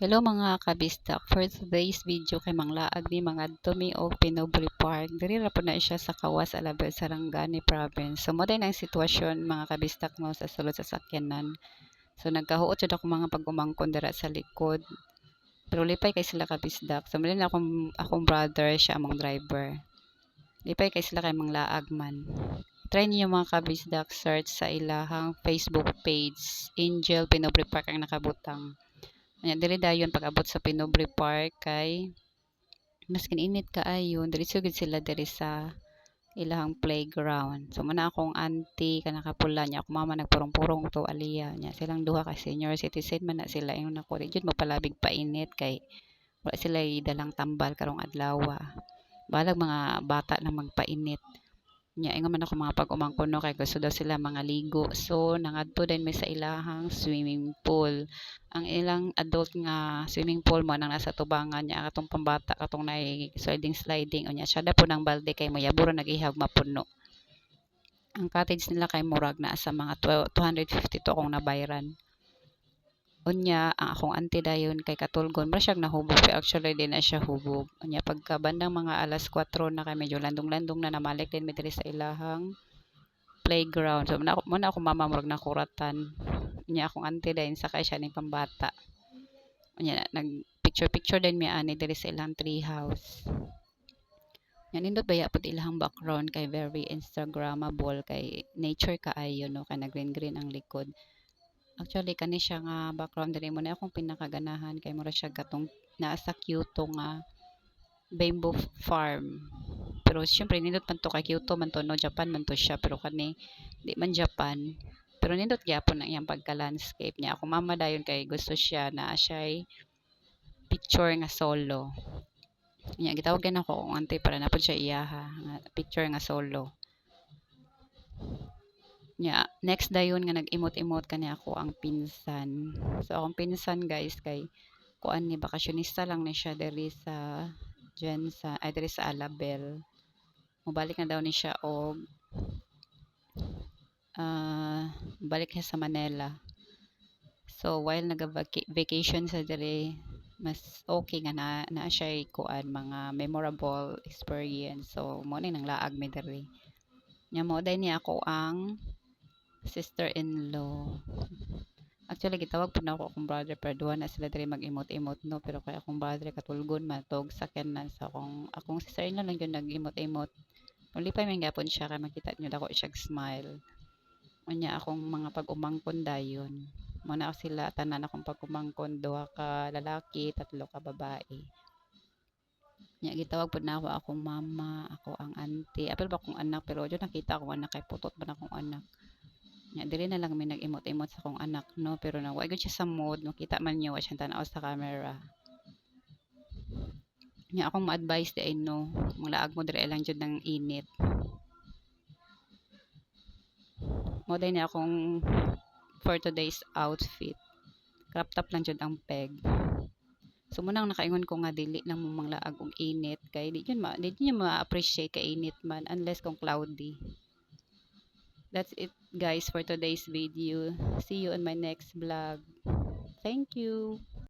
Hello mga kabistak. For today's video kay manglaag ni mga dumi o Pinobri Park. Diri ra po na siya sa Kawas, Alabel, Sarangani Province. So mo din ang sitwasyon mga kabistak mo sa sulod sa sakyanan. So nagkahuot jud ako mga pagumangkon dira sa likod. Pero lipay kay sila kabisdak. So mo din akong brother siya among driver. Lipay kay sila kay manglaag man. Try niyo mga kabisdak search sa ilahang Facebook page. Angel Pinobri Park ang nakabutang. Nya diri dayon pag-abot sa Pinobri Park kay mas init kaayo diretso gid sila diri sa ilahang playground. So muna akong auntie kana kapula niya ako mama nagpurong-purong to aliya nya silang duha ka senior citizen man na sila ingon ako di jud magpalabig painit kay wala sila dalang tambal karong adlaw. Balag mga bata na magpainit. Nya ingon man ako mga pag-umangkon no kay gusto daw sila mga ligo. So nangadto din may sa ilahang swimming pool. Ang ilang adult nga swimming pool mo nang nasa tubangan niya katong pambata katong nay sliding unya siya da po ng balde kay mayaburo nag-ihag mapuno. Ang cottage nila kay murag na sa mga 250 to kung nabayran. Unya ang akong auntie dayon kay katulgon mura siyang nahubog pero actually di na siya hubog. Unya pagka bandang mga alas 4 na kay medyo landong-landong na namalik din mi diri sa ilahang playground. So muna ako mama murag nakuratan. Unya akong auntie din sakay siya ning pambata. Unya nag picture din mi ani diri sa ilang tree house. Yan nindot baya pud ilahang background kay very instagrammable kay nature kaayo no kay green green ang likod. Actually kani siya nga background diri mo na akong pinakaganahan kay mura siya katong naa sa Kyoto nga bamboo farm. Pero syempre nindot man to kay Kyoto man to no Japan man to siya pero kani di man Japan. Pero nindot gyapon ang iyang pagka-landscape niya. Ako mama dayon kay gusto siya na siya'y picture nga solo. Nya gitawagan ako kung ante para napod siya iyaha nga picture nga solo. Nya next dayon nga nag-imot-imot kani ako ang pinsan. So akong pinsan guys kay kuan ni bakasyonista lang ni siya diri sa diri sa Alabel. Mobalik na daw ni siya og balik siya sa Manila. So while naga-vacation sa diri mas okay nga na siya kuan mga memorable experience. So mo ni nang laag mi diri. Nya mo day ni ako ang sister-in-law. Actually gitawag pud na ako akong brother pero duha na sila diri mag-imot-imot no pero kay akong brother katulgon matog sakyanan sa akong sister-in-law lang yun nag-imot-imot. Ulipay man gyapon siya kay makita niyo dako siya smile. Unya akong mga pag-umangkon dayon. Muna sila tanan akong pag-umangkon duha ka lalaki, tatlo ka babae. Nya gitawag pud na ako akong mama, ako ang auntie. Apil ba akong anak pero jud nakita akong anak kay putot ba na akong anak. Nya dili na lang may nag-imot-imot sa akong anak no pero wa gyud siya sa mood no kita man niyo wa siya tan-aw sa camera. Nya akong ma-advise di ay no, manglaag mo diri lang jud ng init. Mo day ni akong for today's outfit. Crop top lang jud ang peg. So munang nakaingon ko nga dili lang mo manglaag og init kay di niyo ma-appreciate kay init man unless kung cloudy. That's it guys for today's video. See you on my next vlog. Thank you.